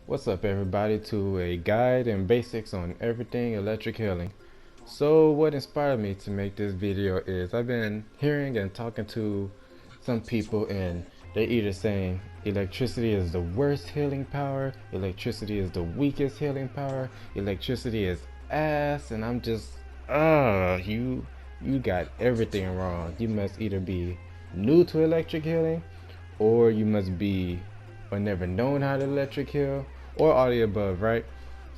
What's up everybody, to a guide and basics on everything electric healing. So what inspired me to make this video is I've been hearing and talking to some people, and they either saying electricity is the worst healing power, electricity is the weakest healing power, electricity is ass, and I'm just you got everything wrong. You must either be new to electric healing, or you must be or never known how to electric heal, or all the above, right?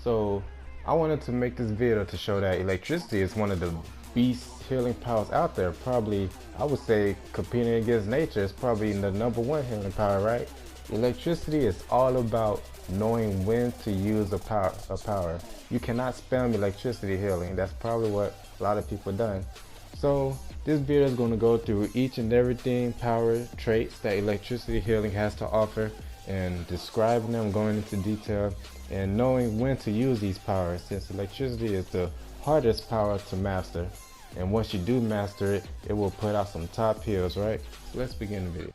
So I wanted to make this video to show that electricity is one of the beast healing powers out there. Probably, I would say, competing against nature is probably the #1 healing power, right? Electricity is all about knowing when to use a power. You cannot spam electricity healing. That's probably what a lot of people done. So this video is going to go through each and everything power traits that electricity healing has to offer, and describing them, going into detail, and knowing when to use these powers, since electricity is the hardest power to master. And once you do master it, it will put out some top heals, right? So let's begin the video.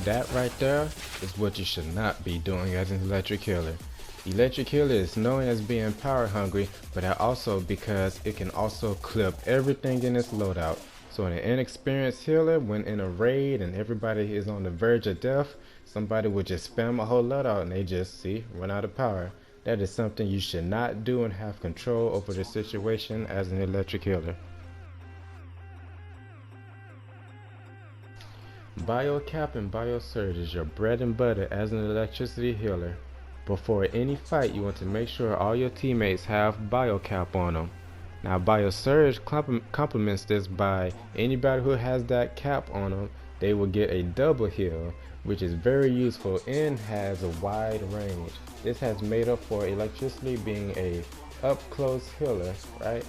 That right there is what you should not be doing as an electric healer. Electric healer is known as being power hungry, but that also because it can also clip everything in its loadout. So an inexperienced healer, when in a raid and everybody is on the verge of death, somebody would just spam a whole loadout and they just run out of power. That is something you should not do and have control over the situation as an electric healer. Biocap and Biosurge is your bread and butter as an electricity healer. Before any fight, you want to make sure all your teammates have Biocap on them. Now Biosurge complements this by anybody who has that cap on them, they will get a double heal, which is very useful and has a wide range. This has made up for electricity being a up close healer, right?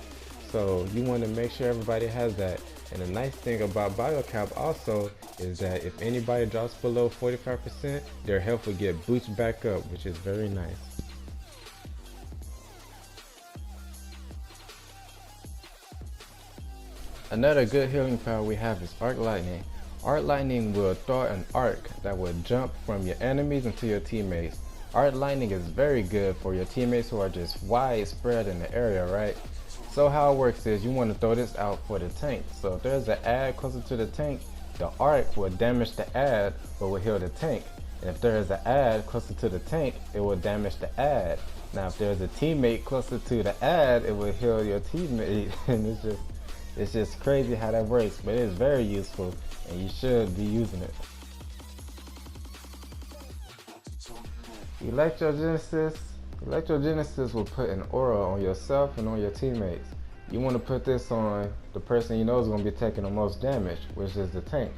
So you want to make sure everybody has that. And the nice thing about Biocap also is that if anybody drops below 45%, their health will get boosted back up, which is very nice. Another good healing power we have is Arc Lightning. Arc Lightning will throw an arc that will jump from your enemies into your teammates. Arc Lightning is very good for your teammates who are just widespread in the area, right? So how it works is you want to throw this out for the tank. So if there's an ad closer to the tank, the arc will damage the ad but will heal the tank. And if there is an ad closer to the tank, it will damage the ad. Now if there's a teammate closer to the ad, it will heal your teammate. And it's just crazy how that works, but it is very useful and you should be using it. Electrogenesis will put an aura on yourself and on your teammates. You want to put this on the person you know is going to be taking the most damage, which is the tank.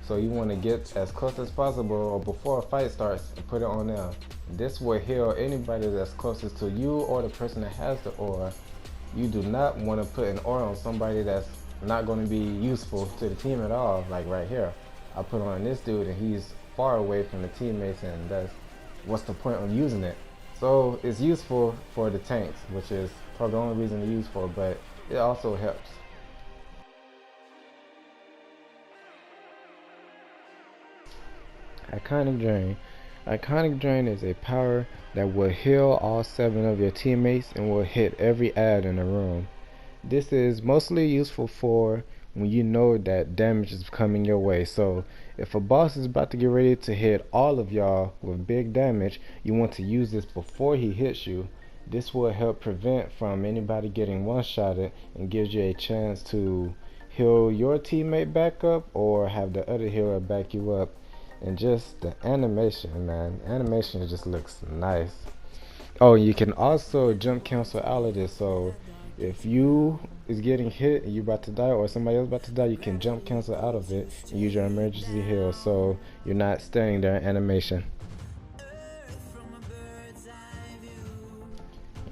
So you want to get as close as possible or before a fight starts and put it on them. This will heal anybody that's closest to you or the person that has the aura. You do not want to put an aura on somebody that's not going to be useful to the team at all. Like right here, I put on this dude and he's far away from the teammates, and what's the point of using it? So it's useful for the tanks, which is probably the only reason to use for, but it also helps. Iconic Drain. Iconic Drain is a power that will heal all 7 of your teammates and will hit every ad in the room. This is mostly useful for when you know that damage is coming your way. So if a boss is about to get ready to hit all of y'all with big damage, you want to use this before he hits you. This will help prevent from anybody getting one-shotted and gives you a chance to heal your teammate back up or have the other healer back you up. And just the animation, man, animation just looks nice. Oh, you can also jump cancel out of this. So if you is getting hit and you about to die, or somebody else about to die, you can jump cancel out of it and use your emergency heal, so you're not staying there in animation.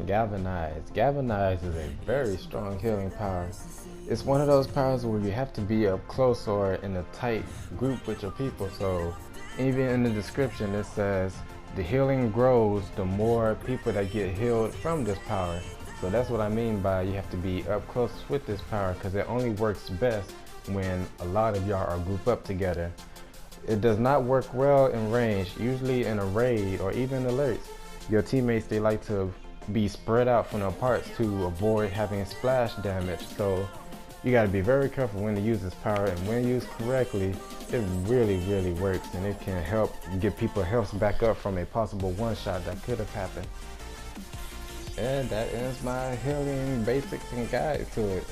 Galvanize. Galvanize is a very strong healing power. It's one of those powers where you have to be up close or in a tight group with your people. So even in the description it says the healing grows, the more people that get healed from this power. So that's what I mean by you have to be up close with this power, because it only works best when a lot of y'all are grouped up together. It does not work well in range. Usually in a raid or even alerts, your teammates, they like to be spread out from their parts to avoid having splash damage. So you got to be very careful when to use this power, and when used correctly, it really works, and it can help get people health back up from a possible one-shot that could have happened. And that ends my healing basics and guide to it.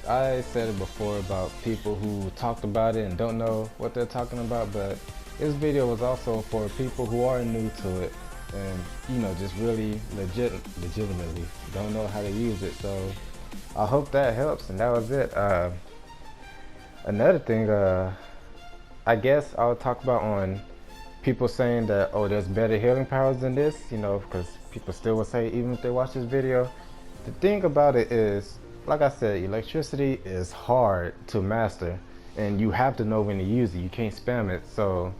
I said it before about people who talked about it and don't know what they're talking about, but this video was also for people who are new to it and, you know, just really legitimately don't know how to use it. So I hope that helps, and that was it. Another thing, I guess I'll talk about on people saying that, oh, there's better healing powers than this, you know, because people still will say, even if they watch this video. The thing about it is, like I said, electricity is hard to master, and you have to know when to use it. You can't spam it. So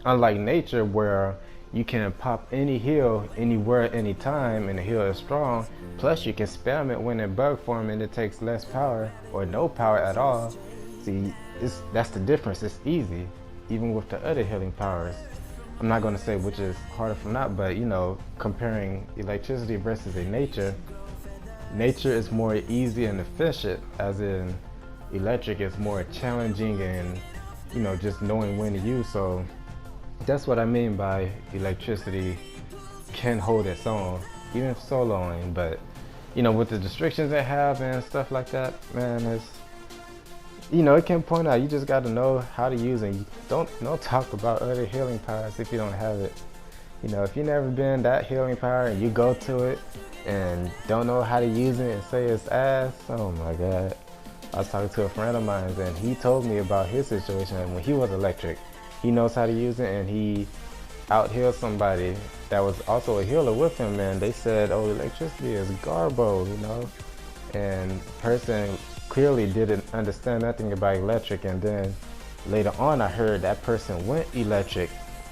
unlike nature, where you can pop any heal anywhere, anytime, and the heal is strong, plus you can spam it when in bug form and it takes less power or no power at all. See, that's the difference. It's easy, even with the other healing powers. I'm not going to say which is harder from not, but, you know, comparing electricity versus a nature is more easy and efficient, as in electric is more challenging and, you know, just knowing when to use. So that's what I mean by electricity can hold its own, even soloing. But, you know, with the restrictions they have and stuff like that, man, it's, you know, it can point out, you just got to know how to use it. Don't talk about other healing powers if you don't have it. You know, if you've never been that healing power and you go to it and don't know how to use it and say it's ass, oh my God. I was talking to a friend of mine and he told me about his situation when he was electric. He knows how to use it, and he out-healed somebody that was also a healer with him, and they said, oh, electricity is garbo, you know? And the person clearly didn't understand nothing about electric, and then later on I heard that person went electric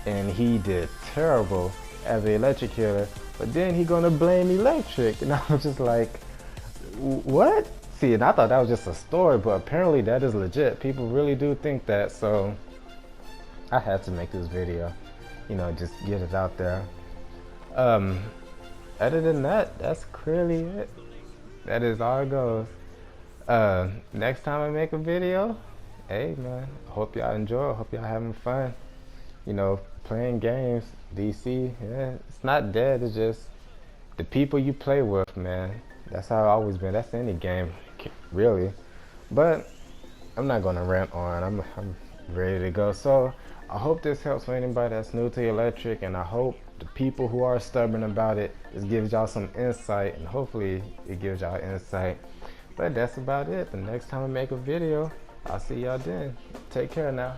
and he did terrible as an electric healer, but then he gonna blame electric, and I was just like, what? See, and I thought that was just a story, but apparently that is legit. People really do think that, so I had to make this video, you know, just get it out there. Other than that, that's clearly it. That is all it goes. Next time I make a video, hey man, I hope y'all enjoy. I hope y'all having fun. You know, playing games, DC, yeah, it's not dead. It's just the people you play with, man. That's how I've always been. That's any game, really. But I'm not gonna rant on. I'm ready to go. So I hope this helps for anybody that's new to electric, and I hope the people who are stubborn about it, just gives y'all some insight, and hopefully it gives y'all insight. But that's about it. The next time I make a video, I'll see y'all then. Take care now.